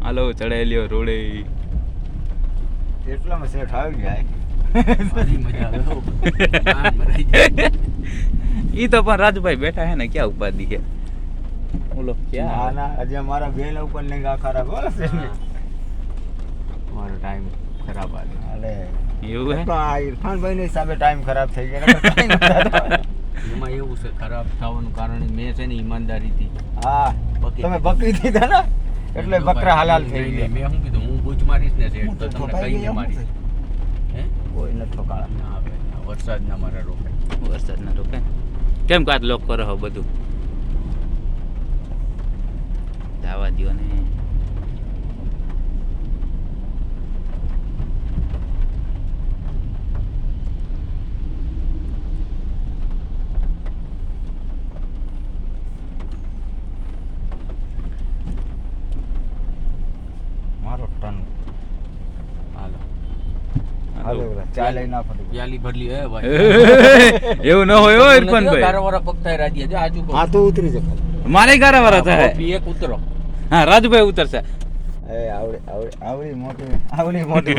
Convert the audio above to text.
હાલો ચડાયેલીઓ રોડે એટલામાં સેઠ આવી જાય મારી મજા આવે હો. માન મરાઈ જાય. ઈ તો પણ રાજુભાઈ બેઠા હે ને ક્યાં ઉપાધિ છે ઓલો ના ક્યાં ના હજી અમારા બેન ઉપર ને ગા ખરાબ બોલે છે મારો ટાઈમ ખરાબ આવે. અલે એવું હે તો આ ઇરફાનભાઈ ના હિસાબે ટાઈમ ખરાબ થઈ ગયો નકર કાંઈ નહોતા થતા. એમાં એવું છે ખરાબ થવાનું કારણ મેં છે ને ઈમાનદારીથી હા બકરી તમે બકરી દીધા ને એટલે બકરા હલાલ થઈ નહીં, ગયા મેં શું કીધું હું બૂચ મારીશ ને શેઠ તો તમને ઠોકાઈ કહીને ગયા મારીશ. હે કોઈ ન ઠોકાળા ના આવે ના, વરસાદ ના મારા રોકાય. વરસાદ ના રોકે કેમ કાત લોક કરો હો બધું જવા દ્યો ને મારો ટન હાલો હાલો ઓલા ચા લઈ નાખો તો. યાલી ભરલી હે ભાઈ. એવું ન હોય હો ઇરફાનભાઈ કારવાળા પગ થાય રાજી જો આજુ હા તો ઉતરી જાય મારે ગારાવાળા થાય કોપી એક ઉતરો. હા રાજુભાઈ ઉતરશે એ આવડી મોટી